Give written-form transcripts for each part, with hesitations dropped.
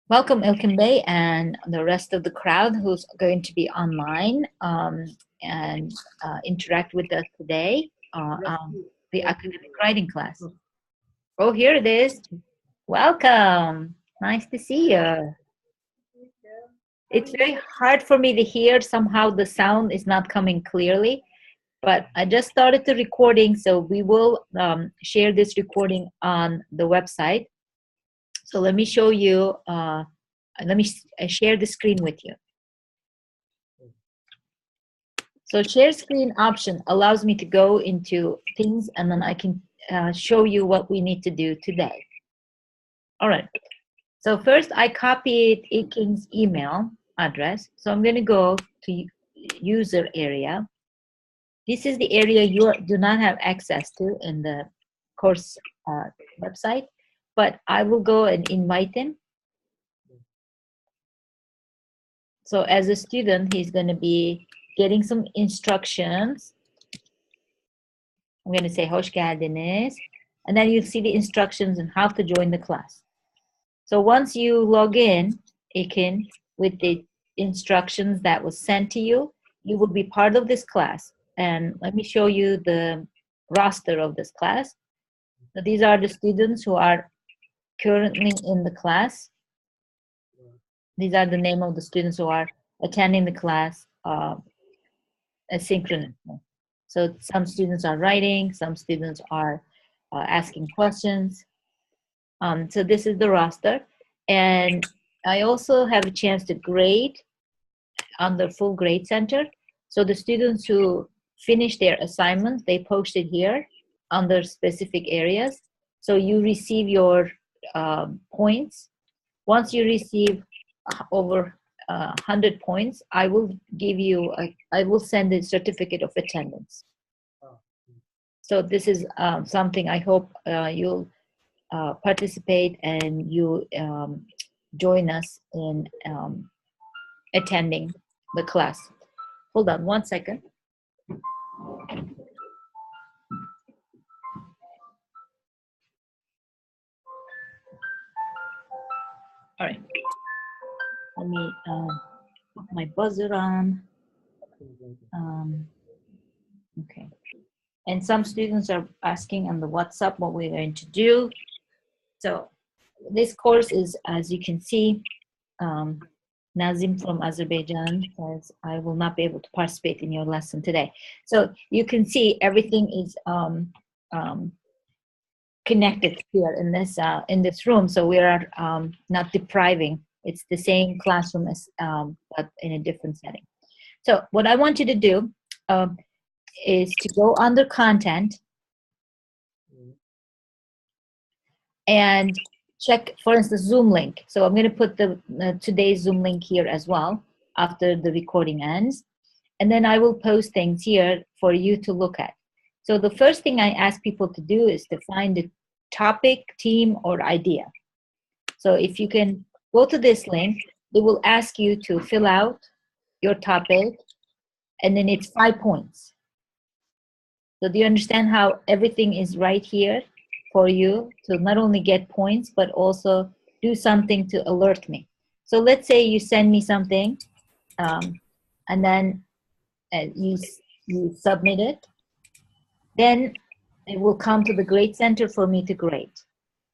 Welcome, Ilkin Bey, and the rest of the crowd who's going to be online and interact with us today the academic writing class. Oh, here it is. Welcome. Nice to see you. It's very hard for me to hear. Somehow the sound is not coming clearly, but I just started the recording, so we will share this recording on the website. So let me show you. Let me share the screen with you. So share screen option allows me to go into things and then I can show you what we need to do today. All right. So first I copied Iking's email address. So I'm going to go to user area. This is the area you do not have access to in the course website, but I will go and invite him. So as a student, he's going to be getting some instructions. I'm going to say hoş geldiniz, and then you'll see the instructions on how to join the class. So once you log in, with the instructions that was sent to you, you will be part of this class. And let me show you the roster of this class. So these are the students who are currently in the class. These are the name of the students who are attending the class asynchronously. So some students are writing, some students are asking questions. So this is the roster. And I also have a chance to grade under Full Grade Center. So the students who finish their assignments, they post it here under specific areas. So you receive your points. Once you receive over 100 points, I will give you, I will send a certificate of attendance. So this is something I hope you'll participate and you join us in attending the class. Hold on 1 second. All right. Let me put my buzzer on. Okay. And some students are asking on the WhatsApp what we're going to do. So this course is, as you can see, Nazim from Azerbaijan says, I will not be able to participate in your lesson today. So you can see everything is connected here in this room. So we are not depriving. It's the same classroom as but in a different setting. So what I want you to do is to go under content and check, for instance, Zoom link. So I'm going to put the today's Zoom link here as well after the recording ends. And then I will post things here for you to look at. So the first thing I ask people to do is to find the topic, theme, or idea. So if you can go to this link, it will ask you to fill out your topic, and then it's 5 points. So do you understand how everything is right here for you to not only get points, but also do something to alert me? So let's say you send me something, and then you submit it. Then it will come to the grade center for me to grade.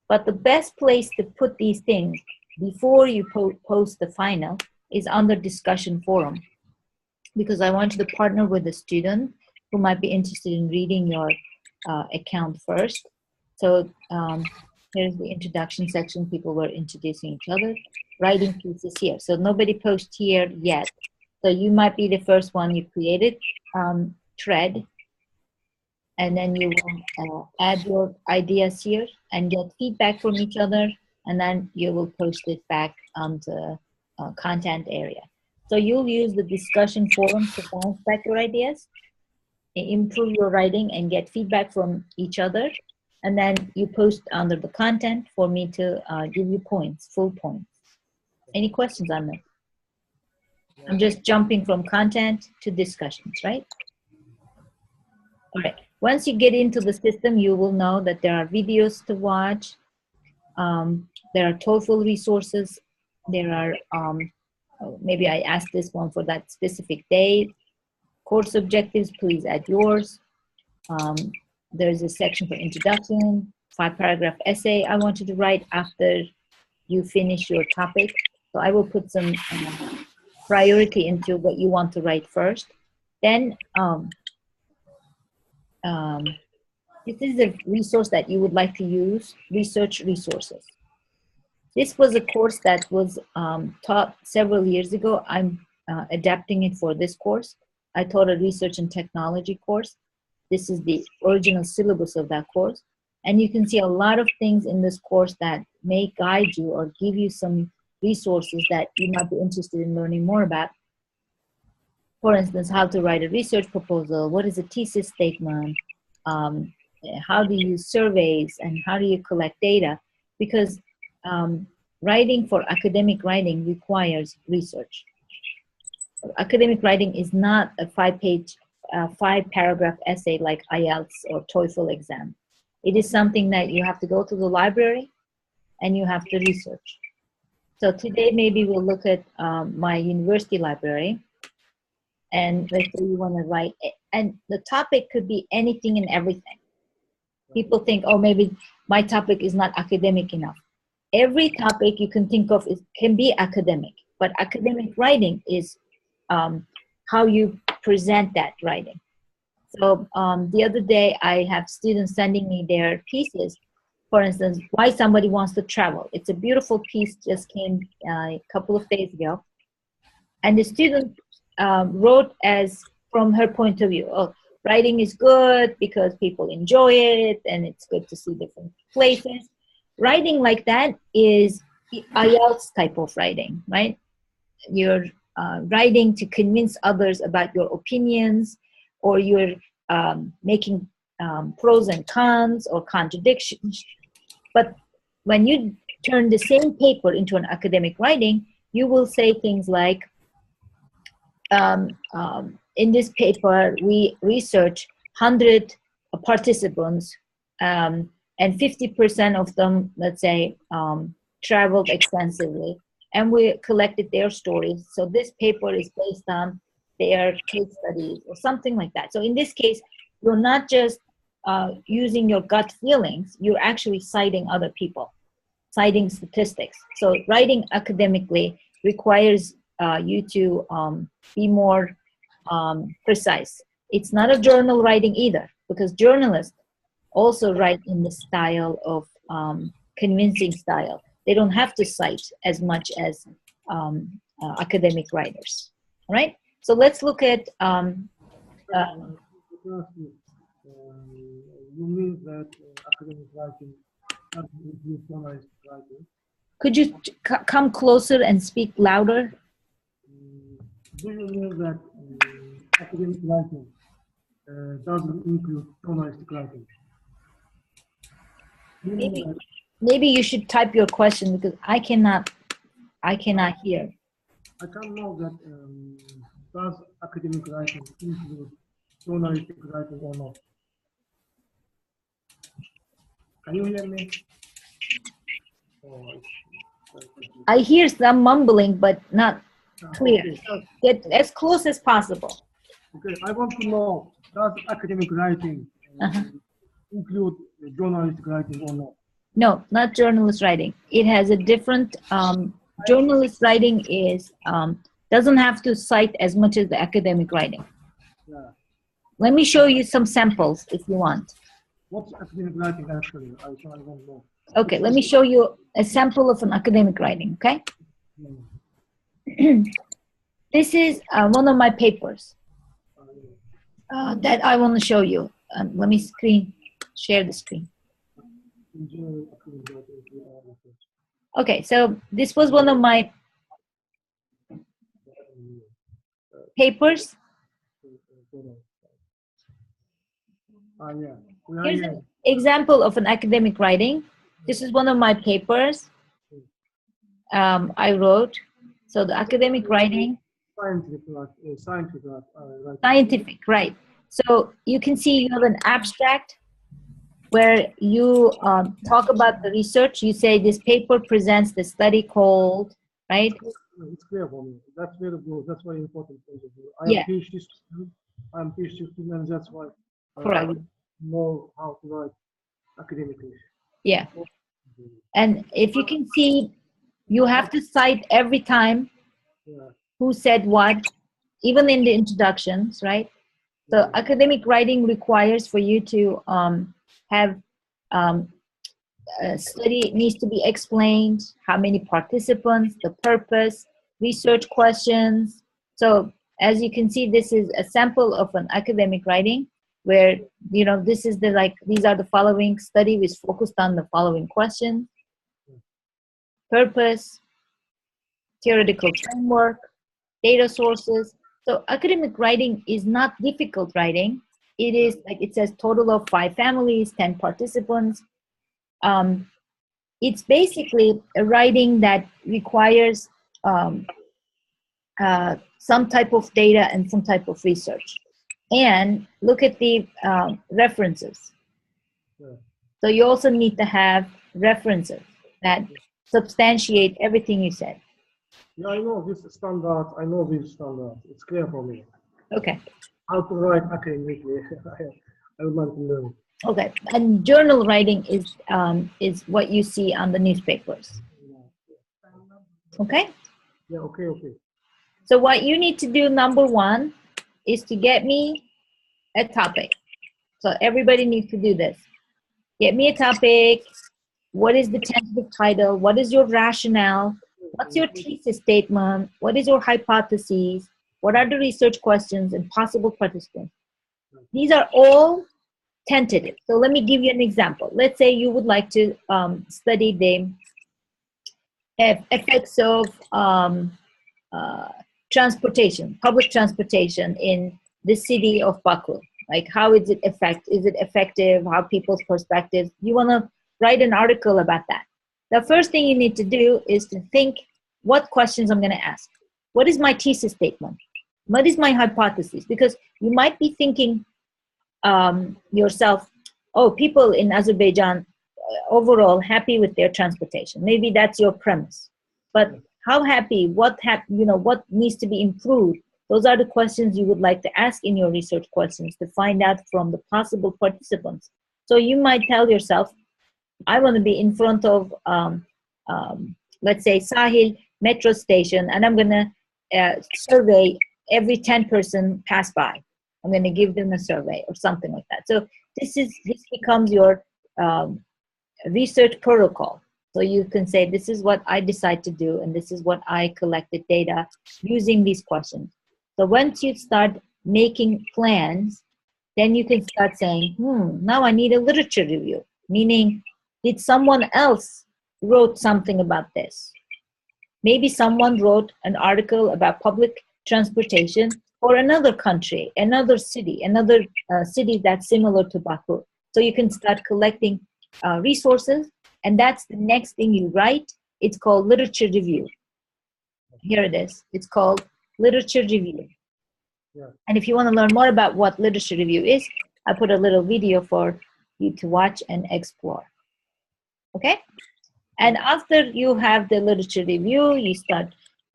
But the best place to put these things before you post the final is under discussion forum, because I want you to partner with a student who might be interested in reading your account first. So here's the introduction section. People were introducing each other. Writing pieces here. So nobody posted here yet. So you might be the first one you created thread. And then you will add your ideas here and get feedback from each other. And then you will post it back on the content area. So you'll use the discussion forum to bounce back your ideas, improve your writing, and get feedback from each other. And then you post under the content for me to give you points, full points. Any questions on that? I'm just jumping from content to discussions, right? All right. Once you get into the system, you will know that there are videos to watch. There are TOEFL resources There are, maybe I asked this one for that specific day. Course objectives, please add yours. There's a section for introduction, 5-paragraph essay I want you to write after you finish your topic. So I will put some priority into what you want to write first. Then this is a resource that you would like to use, research resources. This was a course that was taught several years ago. I'm adapting it for this course. I taught a research and technology course. This is the original syllabus of that course. And you can see a lot of things in this course that may guide you or give you some resources that you might be interested in learning more about. For instance, how to write a research proposal, what is a thesis statement, how do you use surveys, and how do you collect data? Because writing for academic writing requires research. Academic writing is not a 5-paragraph essay like IELTS or TOEFL exam. It is something that you have to go to the library and you have to research. So today maybe we'll look at my university library, and let's say you want to write it. And the topic could be anything and everything. People think, oh, maybe my topic is not academic enough. Every topic you can think of can be academic, but academic writing is how you present that writing. So the other day I have students sending me their pieces. For instance, why somebody wants to travel. It's a beautiful piece, just came a couple of days ago. And the student wrote as from her point of view. Oh, writing is good because people enjoy it and it's good to see different places. Writing like that is IELTS type of writing, right? You're writing to convince others about your opinions, or you're making pros and cons or contradictions. But when you turn the same paper into an academic writing, you will say things like, in this paper, we researched 100 participants, and 50% of them, let's say, traveled extensively, and we collected their stories. So this paper is based on their case studies or something like that. So in this case, you're not just using your gut feelings, you're actually citing other people, citing statistics. So writing academically requires you to be more precise. It's not a journal writing either, because journalists also write in the style of convincing style. They don't have to cite as much as academic writers. All right? So let's look at you mean that academic writing doesn't include journalistic writing? Could you come closer and speak louder? Do you mean that academic writing doesn't include journalistic writing? Maybe you should type your question, because I cannot hear. I can't know that does academic writing include journalistic writing or not. Can you hear me? I hear some mumbling, but not clear. Okay. So get as close as possible. Okay, I want to know, does academic writing include journalistic writing or not? No, not journalist writing. It has a different, journalist writing is, doesn't have to cite as much as the academic writing. Yeah. Let me show you some samples if you want. What's academic writing actually? I don't know. Okay, let me show you a sample of an academic writing, okay? This is one of my papers that I want to show you. Let me share the screen. Okay, so this was one of my papers. Here's an example of an academic writing. This is one of my papers I wrote. So the academic writing. Scientific, right. So you can see you have an abstract where you talk about the research. You say this paper presents the study called right? It's clear for me. That's very good. That's very important point of view. I am Yeah, PhD student. I am PhD student, and that's why I correct. would know how to write academically. Yeah. And if you can see, you have to cite every time Yeah. who said what, even in the introductions, right? So Yeah. academic writing requires for you to have study needs to be explained, how many participants, the purpose, research questions. So as you can see, this is a sample of an academic writing where, you know, this is the, like, these are the following study which focused on the following questions: purpose, theoretical framework, data sources. So academic writing is not difficult writing. It is, like it says, total of 5 families, 10 participants. It's basically a writing that requires some type of data and some type of research. And look at the references. Yeah. So you also need to have references that substantiate everything you said. Yeah, I know this standard. I know this standard. It's clear for me. Okay. How to write academically. I would like to learn. Okay. And journal writing is what you see on the newspapers. Okay. Yeah. Okay. Okay. So what you need to do, number one, is to get me a topic. So everybody needs to do this. Get me a topic. What is the tentative title? What is your rationale? What's your thesis statement? What is your hypotheses? What are the research questions and possible participants? These are all tentative. So let me give you an example. Let's say you would like to study the effects of transportation, public transportation in the city of Baku. Like, how is it effective? How people's perspectives? You want to write an article about that. The first thing you need to do is to think, what questions I'm going to ask. What is my thesis statement? What is my hypothesis? Because you might be thinking yourself, oh, people in Azerbaijan overall happy with their transportation. Maybe that's your premise. But how happy, what needs to be improved? Those are the questions you would like to ask in your research questions to find out from the possible participants. So you might tell yourself, I want to be in front of, let's say, Sahil metro station, and I'm going to survey every 10 person pass by. I'm going to give them a survey or something like that. So this becomes your research protocol. So you can say, this is what I decide to do, and this is what I collected data using these questions. So once you start making plans, then you can start saying, now I need a literature review, meaning, did someone else wrote something about this? Maybe someone wrote an article about public transportation for another country, another city, another city that's similar to Baku. So you can start collecting resources, and that's the next thing you write. It's called literature review. Here it is. It's called literature review. Yeah. And if you want to learn more about what literature review is, I put a little video for you to watch and explore. Okay? And after you have the literature review, you start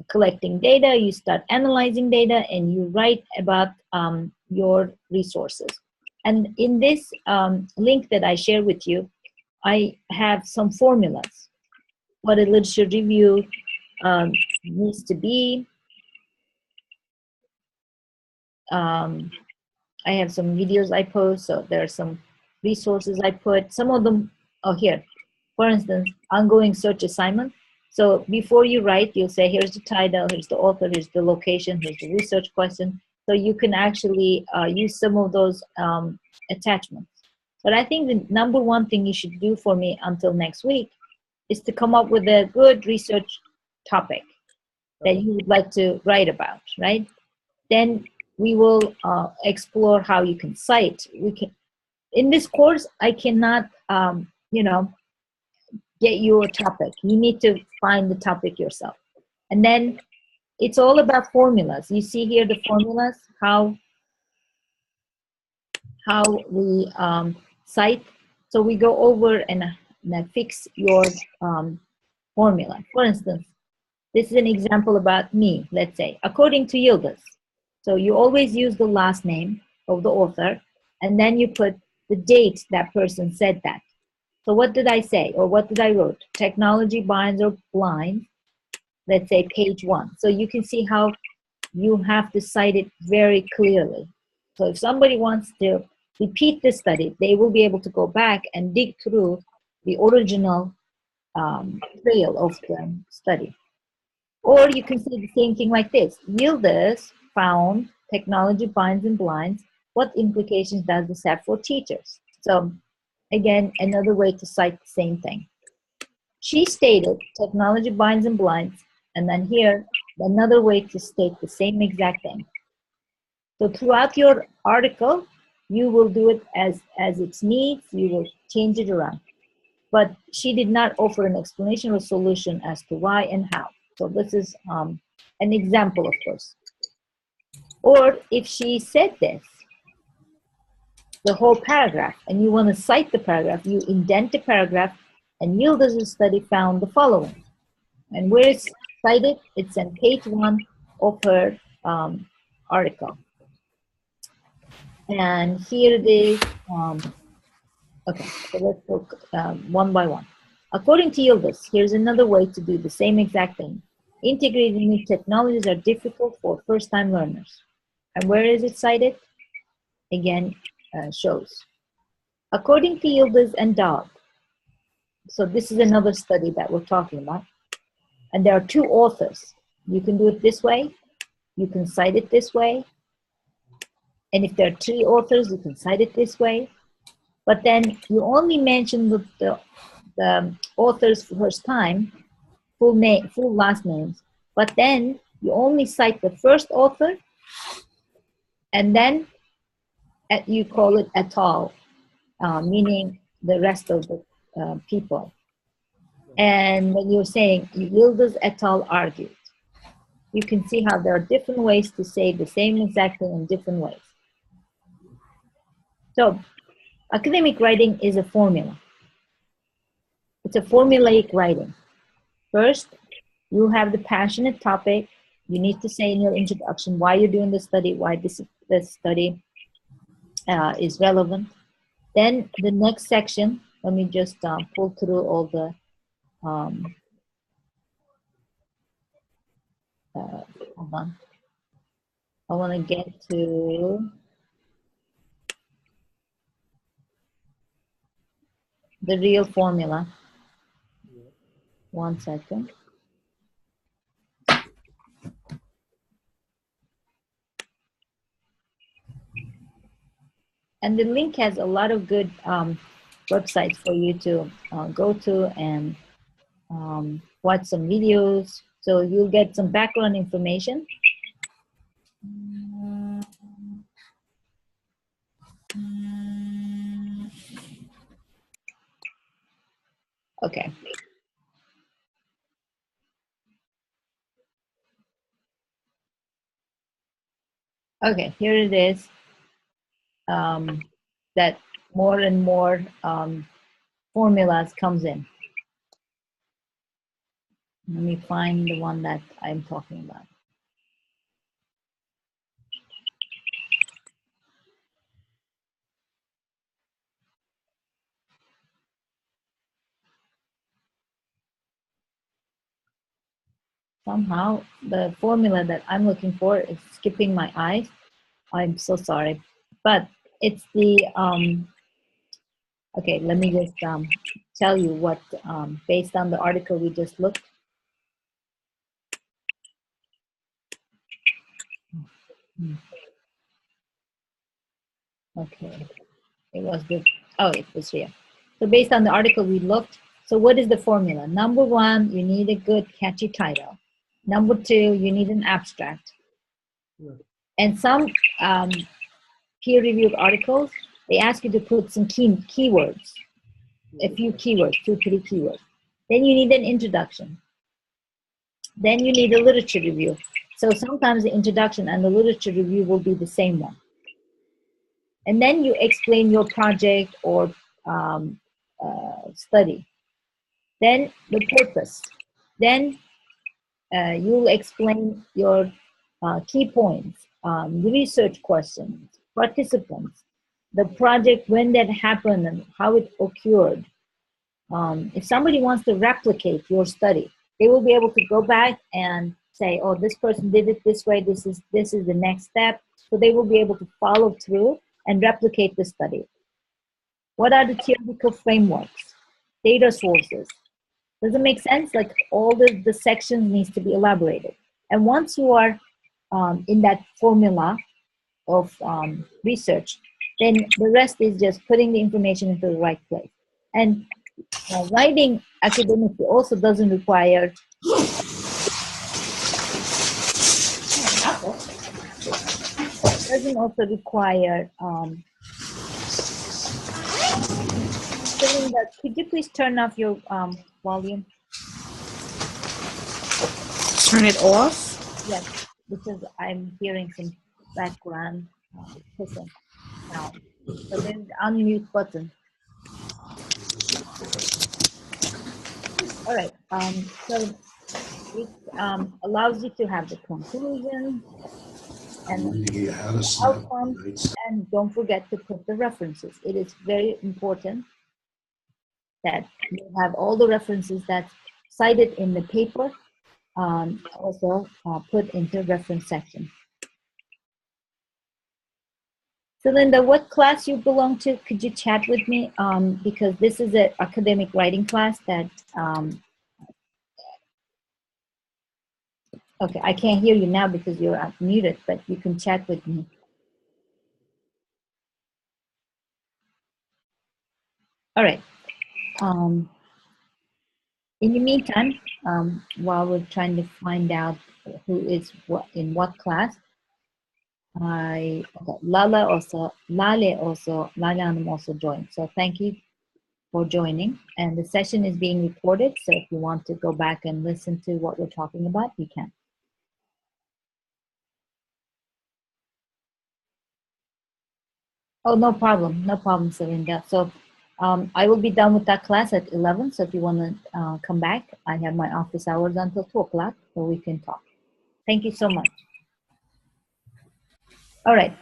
collecting data, you start analyzing data, and you write about your resources. And in this link that I share with you, I have some formulas. What a literature review needs to be. I have some videos I post, so there are some resources I put. Some of them are here. For instance, ongoing search assignment. So before you write, you'll say, here's the title, here's the author, here's the location, here's the research question. So you can actually use some of those attachments. But I think the number one thing you should do for me until next week is to come up with a good research topic that you would like to write about, right? Then we will explore how you can cite. We can, in this course, I cannot, get you a topic. You need to find the topic yourself. And then it's all about formulas. You see here the formulas, how we cite. So we go over and fix your formula. For instance, This is an example about me, let's say, according to Yıldız. So you always use the last name of the author, and then you put the date that person said that. So what did I say, or what did I wrote? Technology binds or blinds, let's say page 1. So you can see how you have to cite it very clearly. So if somebody wants to repeat this study, they will be able to go back and dig through the original trail of the study. Or you can say the same thing like this. Yıldız found technology binds and blinds. What implications does this have for teachers? So again, another way to cite the same thing. She stated technology binds and blinds, and then here, another way to state the same exact thing. So throughout your article, you will do it as it needs, you will change it around. But she did not offer an explanation or solution as to why and how. So this is an example, of course. Or if she said this, the whole paragraph, and you want to cite the paragraph, you indent the paragraph, and Yıldız's study found the following. And where it's cited, it's on page 1 of her article. And here it is. Okay, so let's look one by one. According to Yıldız, here's another way to do the same exact thing. Integrating new technologies are difficult for first-time learners. And where is it cited? Again, shows. According to Yıldız and Dog, so this is another study that we're talking about, and there are 2 authors. You can do it this way, you can cite it this way, and if there are 3 authors, you can cite it this way, but then you only mention the author's first time, full name, full last names, but then you only cite the first author, and then you call it et al., meaning the rest of the people. And when you're saying Yıldız et al. Argued, you can see how there are different ways to say the same exact thing in different ways. So academic writing is a formula. It's a formulaic writing. First, you have the passionate topic. You need to say in your introduction why you're doing the study, why this study is relevant. Then the next section, let me just pull through all the hold on. I want to get to the real formula. 1 second. And the link has a lot of good websites for you to go to and watch some videos. So you'll get some background information. Okay. Okay, here it is. That more and more formulas comes in. Let me find the one that I'm talking about. Somehow the formula that I'm looking for is skipping my eyes. I'm so sorry, but it's the, okay, let me just tell you what, based on the article we just looked. Okay, it was good. Oh, it was here. So based on the article we looked, so what is the formula? Number 1, you need a good catchy title. Number 2, you need an abstract. Yeah. And some peer-reviewed articles, they ask you to put some keywords, a few keywords, 2, 3 keywords. Then you need an introduction. Then you need a literature review. So sometimes the introduction and the literature review will be the same one. And then you explain your project or study. Then the purpose. Then you'll explain your key points, the research questions, participants, the project, when that happened and how it occurred. If somebody wants to replicate your study, they will be able to go back and say, oh, this person did it this way, this is the next step. So they will be able to follow through and replicate the study. What are the theoretical frameworks? Data sources. Does it make sense? Like all the sections needs to be elaborated. And once you are in that formula of research, then the rest is just putting the information into the right place. And writing academically also doesn't require could you please turn off your volume? Turn it off? Yes, because I'm hearing some background hissing now. So there's the unmute button. All right, so it allows you to have the conclusion and outcome, and don't forget to put the references. It is very important that you have all the references that's cited in the paper also put into reference section. So Linda, what class you belong to? Could you chat with me? Because this is an academic writing class that, okay, I can't hear you now because you're muted, but you can chat with me. All right. In the meantime, while we're trying to find out who is in what class, Lale Hanım also joined. So thank you for joining. And the session is being recorded. So if you want to go back and listen to what we're talking about, you can. Oh, no problem. No problem, Selinda. So I will be done with that class at 11. So if you want to come back, I have my office hours until 2 o'clock, so we can talk. Thank you so much. All right,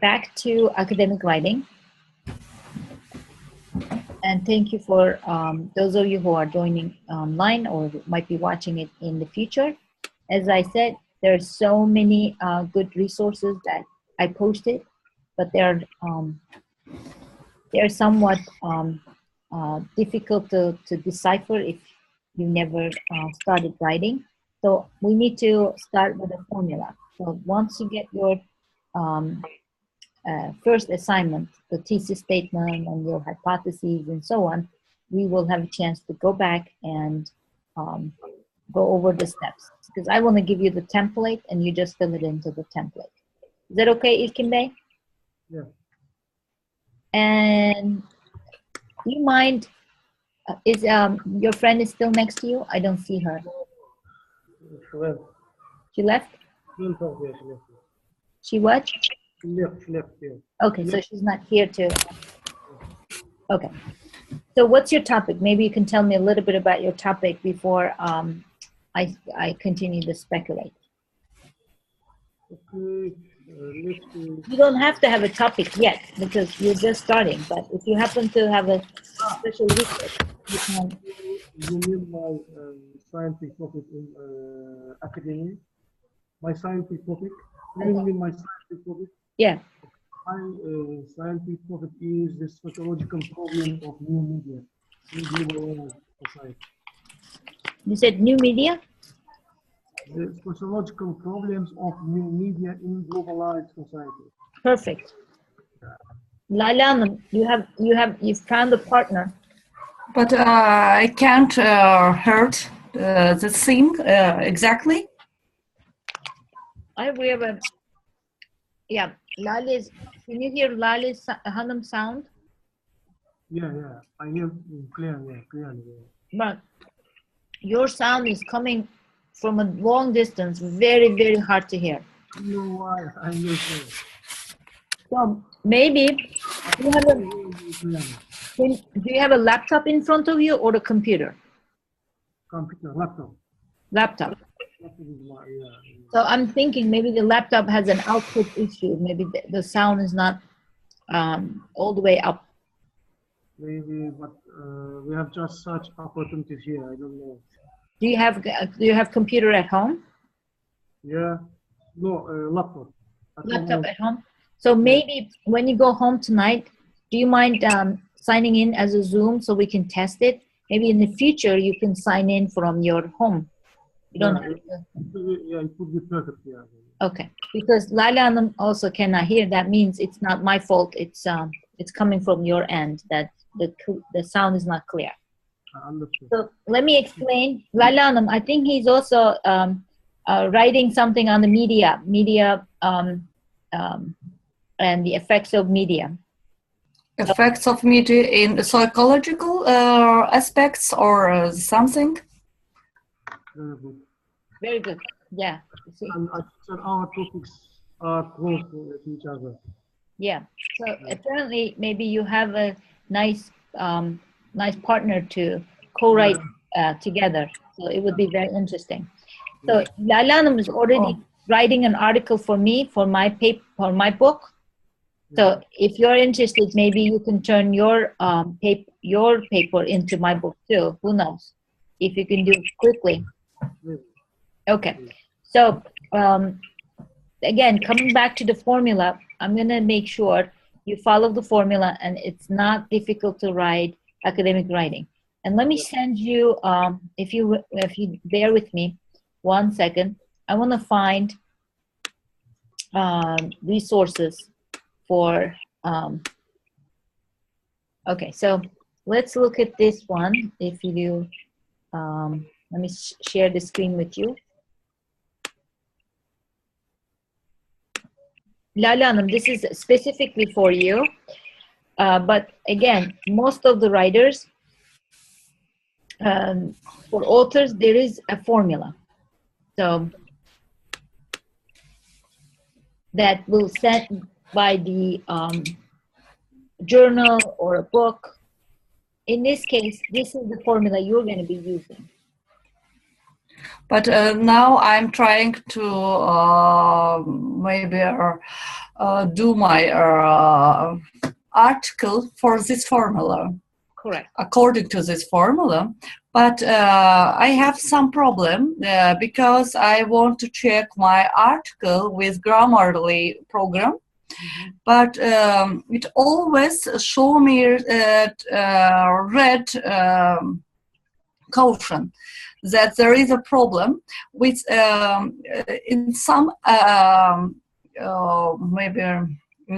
back to academic writing. And thank you for those of you who are joining online or might be watching it in the future. As I said, there are so many good resources that I posted, but they're somewhat difficult to decipher if you never started writing. So we need to start with a formula. So once you get your first assignment, the thesis statement and your hypotheses and so on, we will have a chance to go back and go over the steps. Because I want to give you the template and you just fill it into the template. Is that okay, İlkin Bey? Yeah. And do you mind, is your friend is still next to you? I don't see her. She left. She left? She left. She what? She left, yeah. Okay, so she's not here to, okay. So what's your topic? Maybe you can tell me a little bit about your topic before I continue to speculate. Okay, You don't have to have a topic yet because you're just starting, but if you happen to have a special research, you can. You mean my scientific topic in academia? My scientific topic? You mean my scientific topic? Yeah. My scientific topic is the sociological problem of new media in global society. You said new media? The sociological problems of new media in globalized society. Perfect. Lale Hanım, you've found a partner. But I can't heard the thing exactly. We have a, yeah, Lale's, can you hear Lale's Hanım sound? Yeah, I hear clearly. But your sound is coming from a long distance, very, very hard to hear. You know why? I hear clearly. So maybe you have do you have a laptop in front of you or a computer? Computer, laptop. Laptop. Yeah. So I'm thinking maybe the laptop has an output issue. Maybe the sound is not all the way up. Maybe, but we have just such opportunities here. I don't know. Do you have computer at home? Yeah. No, laptop. At Laptop home. at home. So maybe when you go home tonight, do you mind signing in as a Zoom so we can test it? Maybe in the future you can sign in from your home. You don't have to. Yeah, it would be perfect. Yeah. Okay, because Laila Hanım also cannot hear. That means it's not my fault. It's coming from your end that the sound is not clear. Understood. So let me explain. Laila Hanım, I think he's also writing something on the media and the effects of media. Effects of media in psychological aspects or something? Very good. Very good. Yeah. See? And I think our topics are close to each other. Yeah. So apparently, maybe you have a nice partner to co-write together. So it would be very interesting. So Laila Hanım is already writing an article for me for my book. So if you're interested, maybe you can turn your paper into my book too. Who knows? If you can do it quickly. Okay. So again, coming back to the formula, I'm going to make sure you follow the formula and it's not difficult to write academic writing. And let me send you, if you bear with me 1 second, I want to find resources for, okay, so let's look at this one. If you do, let me share the screen with you. Laila Hanım, this is specifically for you. But again, most of the writers, for authors, there is a formula. So that will set by the journal or a book. In this case, this is the formula you're going to be using. But now I'm trying to maybe do my article for this formula. Correct. According to this formula. But I have some problem because I want to check my article with Grammarly program. But it always show me red caution that there is a problem with in some maybe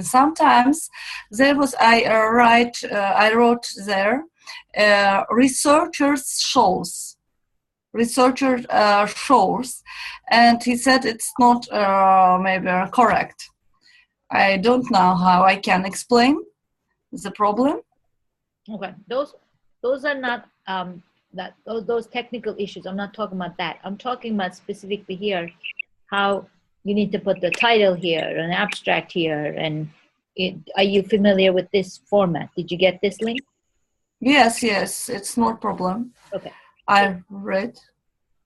sometimes there was I wrote there researchers shows and he said it's not maybe correct. I don't know how I can explain the problem. Okay, those are not those technical issues. I'm not talking about that. I'm talking about specifically here how you need to put the title here, an abstract here, and are you familiar with this format? Did you get this link? Yes, it's no problem. Okay. I read.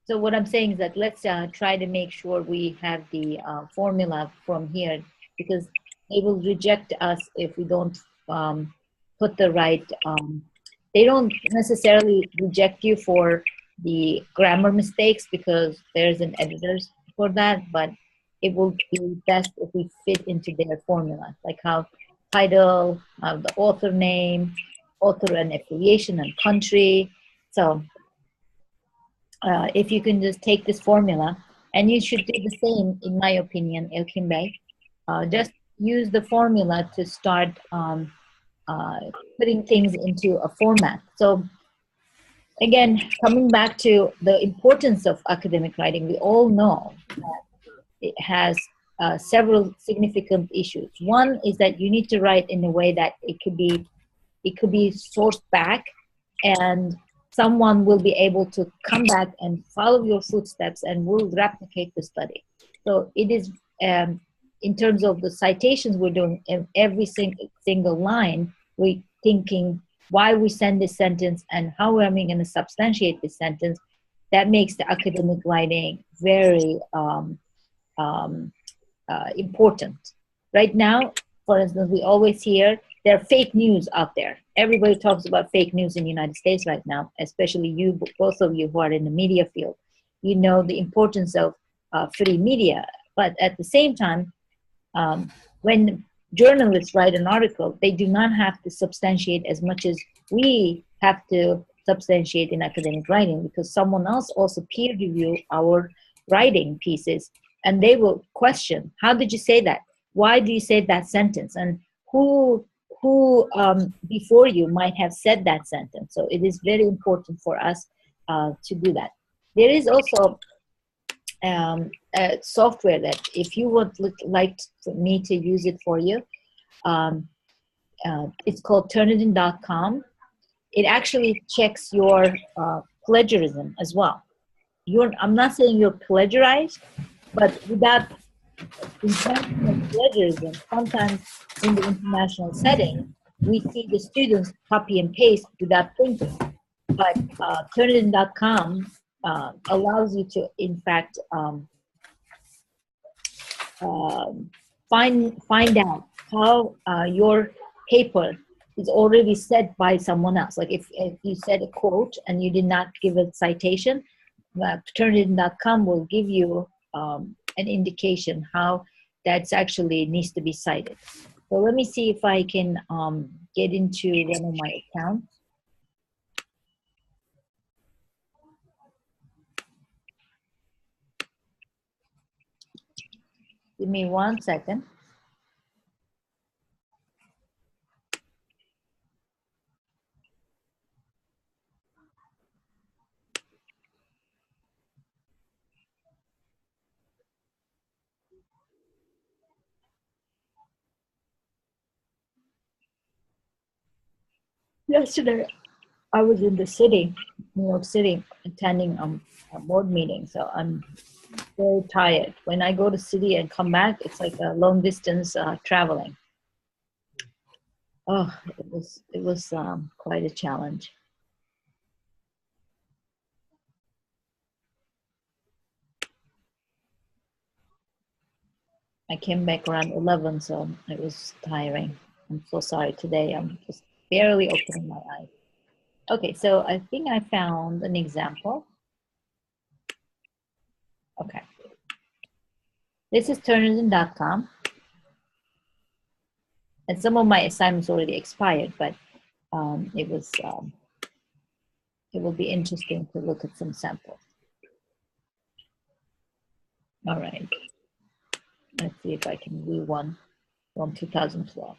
So what I'm saying is that let's try to make sure we have the formula from here, because they will reject us if we don't put the right, they don't necessarily reject you for the grammar mistakes because there's an editor for that, but it will be best if we fit into their formula, like how title, the author name, author and affiliation and country. So if you can just take this formula, and you should do the same, in my opinion, Elkin Bey, just use the formula to start putting things into a format. So again, coming back to the importance of academic writing, we all know that it has several significant issues. One is that you need to write in a way that it could be sourced back, and someone will be able to come back and follow your footsteps and will replicate the study. So it is, in terms of the citations we're doing, in every single line, we're thinking why we send this sentence and how are we going to substantiate this sentence. that makes the academic writing very important. Right now, for instance, we always hear there are fake news out there. Everybody talks about fake news in the United States right now, especially you, both of you who are in the media field. You know the importance of free media, but at the same time, when journalists write an article, they do not have to substantiate as much as we have to substantiate in academic writing, because someone else also peer review our writing pieces, and they will question, how did you say that? Why do you say that sentence? And who before you might have said that sentence? So it is very important for us to do that. There is also software that if you would like me to use it for you, it's called Turnitin.com. It actually checks your plagiarism as well. I'm not saying you're plagiarized, but without intentional plagiarism, sometimes in the international setting, we see the students copy and paste without thinking. But Turnitin.com allows you to, in fact, find out how your paper is already said by someone else. Like if you said a quote and you did not give a citation, Turnitin.com will give you an indication how that's actually needs to be cited. So let me see if I can get into one of my accounts. Give me 1 second. Yesterday, I was in the city, New York City, attending a board meeting. So I'm very tired. When I go to city and come back, it's like a long distance traveling. Oh, it was quite a challenge. I came back around 11, so it was tiring. I'm so sorry today. I'm just barely opening my eyes. Okay, so I think I found an example. Okay. This is Turnitin.com. And some of my assignments already expired, but it will be interesting to look at some samples. All right. Let's see if I can do one from 2012.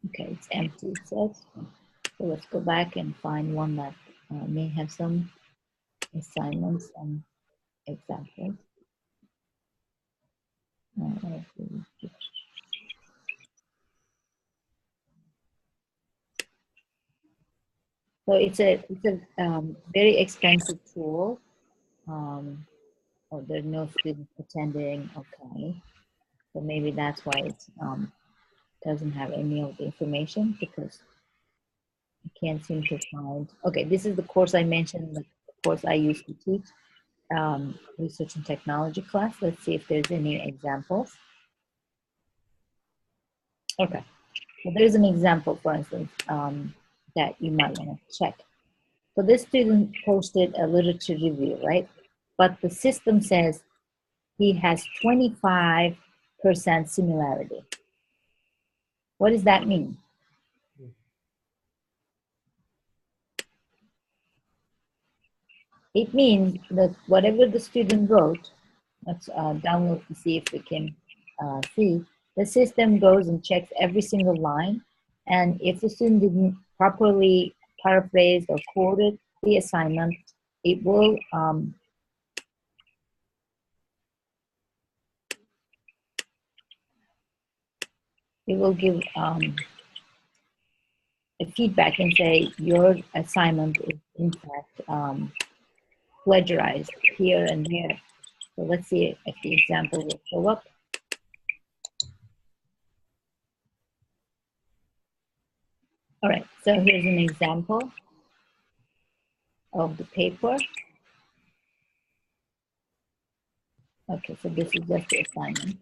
Okay, it's empty, it says. So let's go back and find one that may have some assignments and examples. So it's a very expensive tool. Oh, there are no students attending. Okay, so maybe that's why it doesn't have any of the information, because I can't seem to find. Okay, this is the course I mentioned, the course I used to teach, research and technology class. Let's see if there's any examples. Okay, so there's an example, for instance, that you might want to check. So this student posted a literature review, right? But the system says he has 25% similarity. What does that mean? It means that whatever the student wrote, let's download to see if we can see, the system goes and checks every single line. And if the student didn't properly paraphrase or quoted the assignment, it will give a feedback and say your assignment is in fact plagiarized here and there. So let's see if the example will show up. All right, so here's an example of the paper. Okay, so this is just the assignment.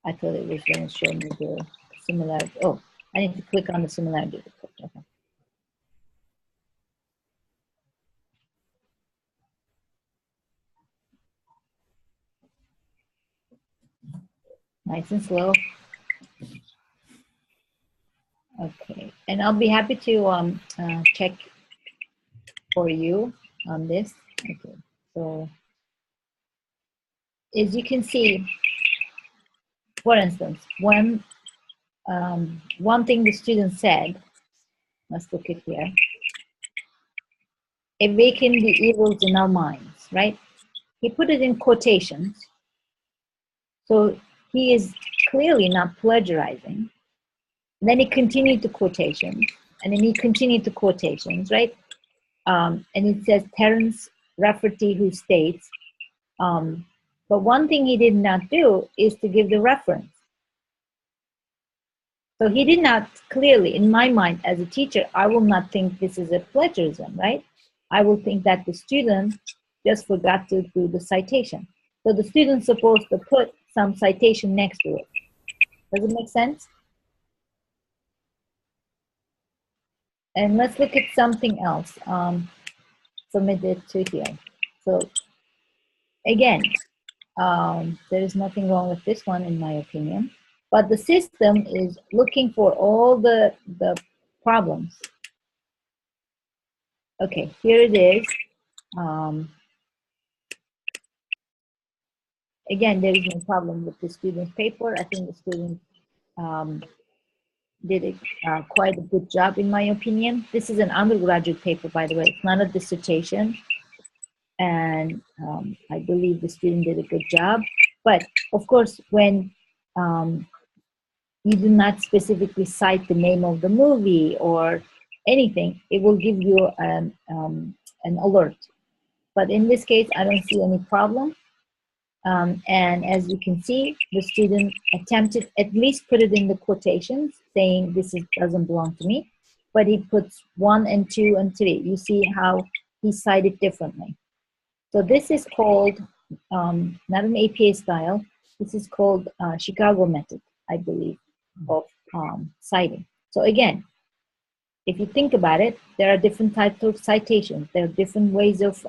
I thought it was going to show me the similarity. Oh, I need to click on the similarity report. Okay. Nice and slow. Okay, and I'll be happy to check for you on this. Okay, so as you can see, for instance, one thing the student said, let's look at here, awaken the evils in our minds, right? He put it in quotations. So he is clearly not plagiarizing. Then he continued the quotations, and then he continued the quotations, right? And it says Terence Rafferty, who states, but one thing he did not do is to give the reference. So he did not clearly, in my mind as a teacher, I will not think this is a plagiarism, right? I will think that the student just forgot to do the citation. So the student's supposed to put some citation next to it. Does it make sense? And let's look at something else submitted to here. So again, there is nothing wrong with this one in my opinion, but the system is looking for all the problems. Okay, here it is. Again, there is no problem with the student's paper. I think the student did quite a good job in my opinion. This is an undergraduate paper, by the way. It's not a dissertation. And I believe the student did a good job. But of course, when you do not specifically cite the name of the movie or anything, it will give you an alert. But in this case, I don't see any problem. And as you can see, the student attempted at least put it in the quotations, saying this doesn't belong to me. But he puts 1 and 2 and 3. You see how he cited differently. So this is called, not an APA style, this is called Chicago method, I believe, of citing. So again, if you think about it, there are different types of citations. There are different ways of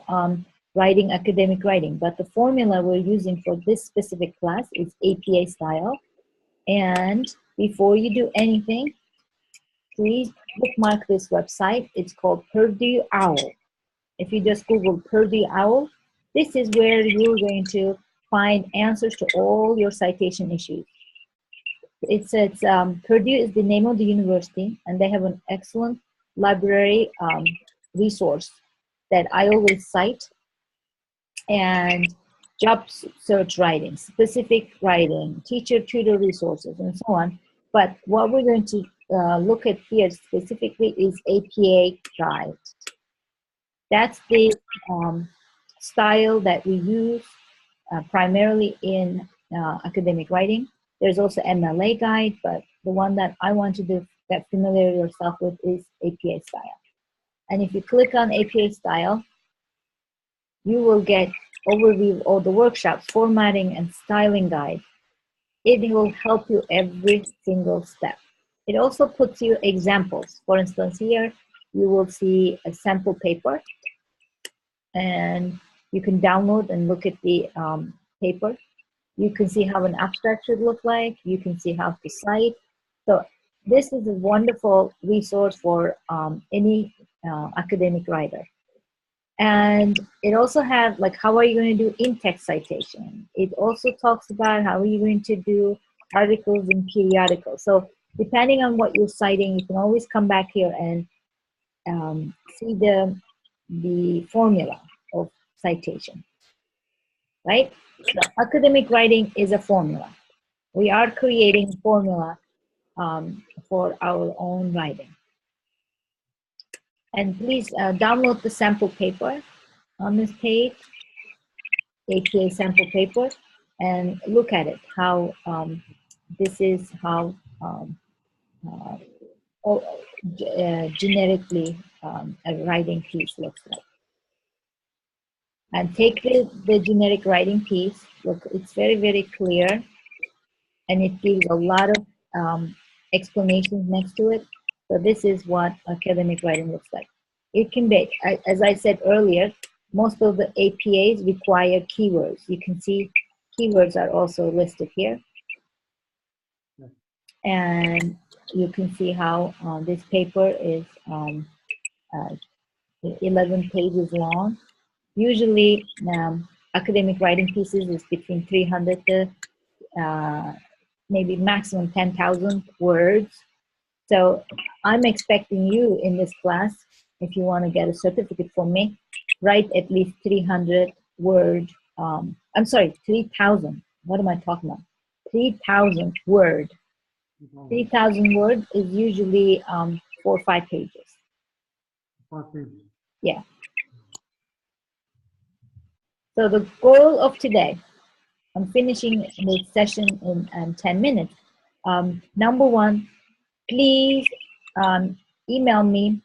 writing academic writing, but the formula we're using for this specific class is APA style. And before you do anything, please bookmark this website. It's called Purdue OWL. If you just Google Purdue OWL, this is where you're going to find answers to all your citation issues. Purdue is the name of the university, and they have an excellent library resource that I always cite, and job search writing, specific writing, teacher tutor resources, and so on. But what we're going to look at here specifically is APA guide. That's the style that we use primarily in academic writing. There's also MLA guide, but the one that I want you to get familiar yourself with is APA style. And if you click on APA style, you will get overview of all the workshops, formatting and styling guide. It will help you every single step. It also puts you examples. For instance, here you will see a sample paper, and you can download and look at the paper. You can see how an abstract should look like. You can see how to cite. So this is a wonderful resource for any academic writer. And it also has, like, how are you going to do in-text citation? It also talks about how are you going to do articles and periodicals. So depending on what you're citing, you can always come back here and see the formula of citation, right? So academic writing is a formula. We are creating formula for our own writing. And please download the sample paper on this page, APA sample paper, and look at it, how this is how generically a writing piece looks like. And take the generic writing piece. Look, it's very, very clear, and it gives a lot of explanations next to it. So this is what academic writing looks like. It can be, as I said earlier, most of the APAs require keywords. You can see keywords are also listed here. And you can see how this paper is 11 pages long. Usually, academic writing pieces is between 300 to maybe maximum 10,000 words. So I'm expecting you in this class, if you want to get a certificate from me, write at least 300 word. I'm sorry, 3,000. What am I talking about? 3,000 word. 3,000 words is usually 4 or 5 pages. 5 pages. Yeah. So the goal of today, I'm finishing this session in 10 minutes. Number one, please email me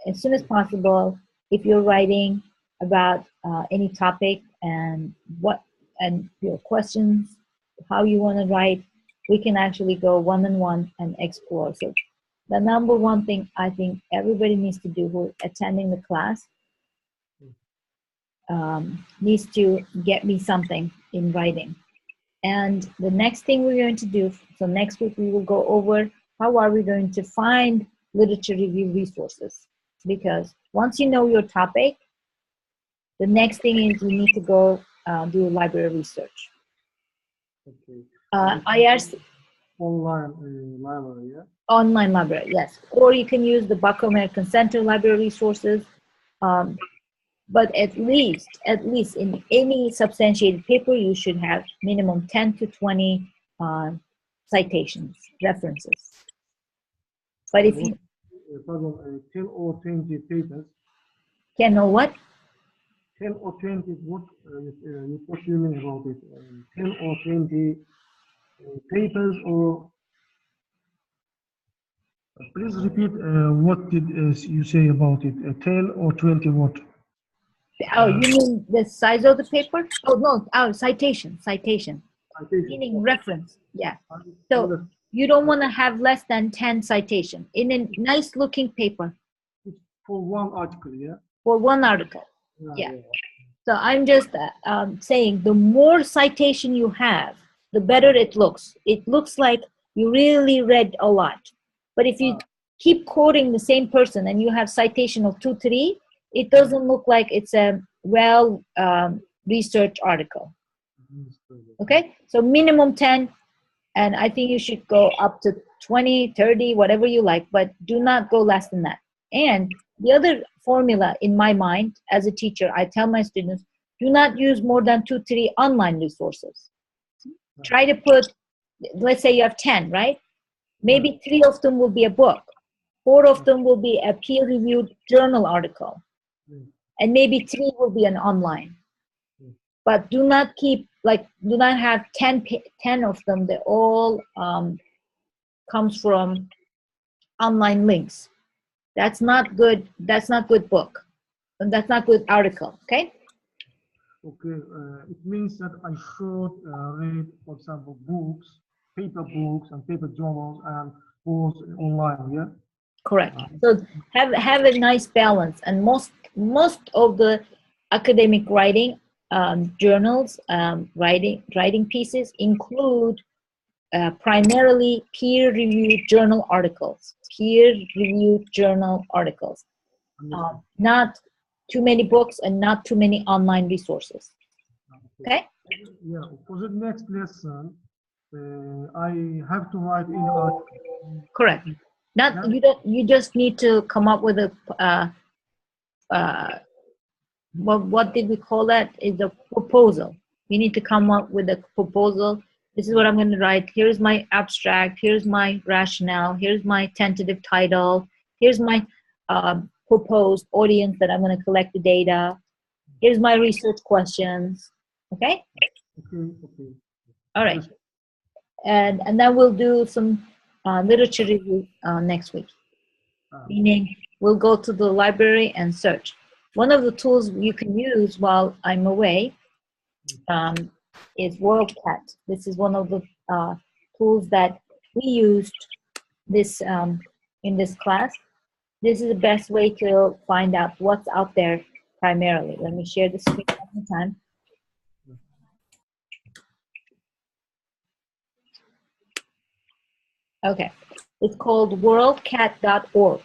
as soon as possible if you're writing about any topic and your questions, how you want to write. We can actually go one-on-one and explore. So the number one thing I think everybody needs to do who is attending the class needs to get me something in writing. And the next thing we're going to do, so next week we will go over how are we going to find literature review resources. Because once you know your topic, the next thing is you need to go do library research. Okay. IRC. Online library, yeah? Online library, yes. Or you can use the Buck American Center library resources. But at least in any substantiated paper, you should have minimum 10 to 20 citations, references. But if you... Pardon, 10 or 20 papers. Can know what? 10 or 20, what you mean about it? 10 or 20 papers, or please repeat what did you say about it? 10 or 20 what? Oh, you mean the size of the paper? Oh, no, citation. Meaning reference, yeah. So you don't want to have less than 10 citation in a nice looking paper. For one article, yeah? For one article, yeah. So I'm just saying the more citation you have, the better it looks. It looks like you really read a lot. But if you keep quoting the same person and you have citation of 2, 3, it doesn't look like it's a well researched article. Okay, so minimum 10, and I think you should go up to 20, 30, whatever you like, but do not go less than that. And the other formula in my mind as a teacher, I tell my students, do not use more than 2, 3 online resources. Try to put, let's say you have 10, right? Maybe 3 of them will be a book. 4 of them will be a peer-reviewed journal article. And maybe 3 will be an online. But do not keep, do not have 10 of them that all comes from online links. That's not good. That's not good book. And that's not good article, okay? Okay, it means that I should read, for example, books, paper books and paper journals and books online, yeah? Correct. So have a nice balance. And most of the academic writing journals, writing pieces include primarily peer-reviewed journal articles. Not too many books and not too many online resources. Okay? Yeah, for the next lesson, I have to write in article. Correct. You just need to come up with a what did we call that? Is a proposal. You need to come up with a proposal. This is what I'm going to write. Here's my abstract. Here's my rationale. Here's my tentative title. Here's my proposed audience that I'm going to collect the data. Here's my research questions. Okay? Okay. All right. And then we'll do some literature review next week. meaning we'll go to the library and search. One of the tools you can use while I'm away is WorldCat. This is one of the tools that we used this in this class. This is the best way to find out what's out there primarily. Let me share the screen one more time. Okay, it's called worldcat.org.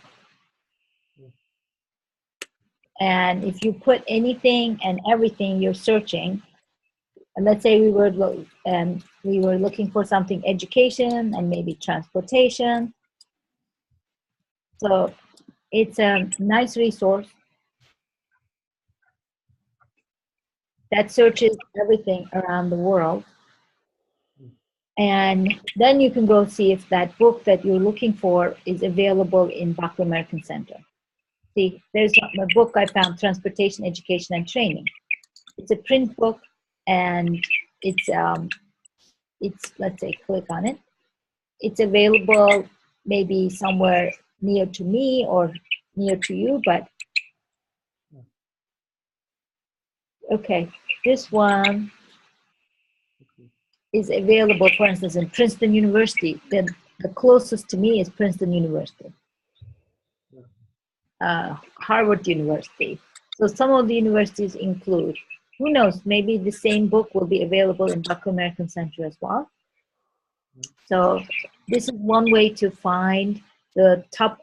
And if you put anything and everything you're searching, and let's say we were looking for something education and maybe transportation. So it's a nice resource that searches everything around the world. And then you can go see if that book that you're looking for is available in Buckle American Center. See, there's a book I found, Transportation, Education, and Training. It's a print book, and it's let's say, click on it. It's available maybe somewhere near to me or near to you, but okay, this one is available, for instance, in Princeton University. The closest to me is Princeton University, Harvard University. So some of the universities include, who knows, maybe the same book will be available in Buckle American Center as well. So this is one way to find the top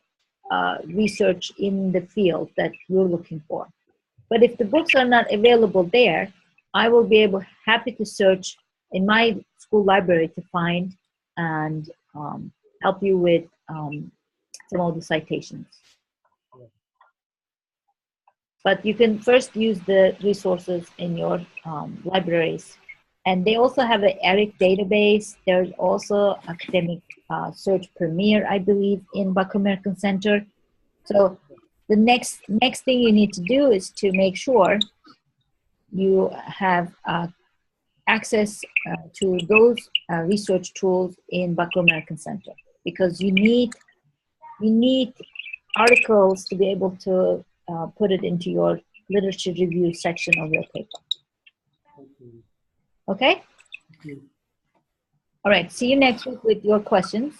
research in the field that you're looking for. But if the books are not available there, I will be happy to search in my school library to find and help you with some of the citations. But you can first use the resources in your libraries. And they also have an ERIC database. There's also Academic Search Premier, I believe, in Buckle American Center. So the next thing you need to do is to make sure you have access to those research tools in Buckle American Center, because you need articles to be able to put it into your literature review section of your paper. Okay? All right, see you next week with your questions.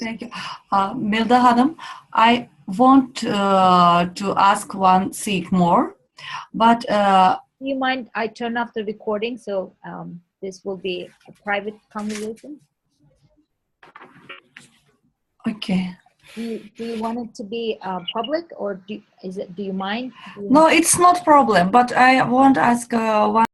Thank you. Milda Hanım, I want to ask one thing more, but Do you mind I turn off the recording, so this will be a private conversation? okay. Do you want it to be public, or do you mind? No, it's not problem, but I want to ask one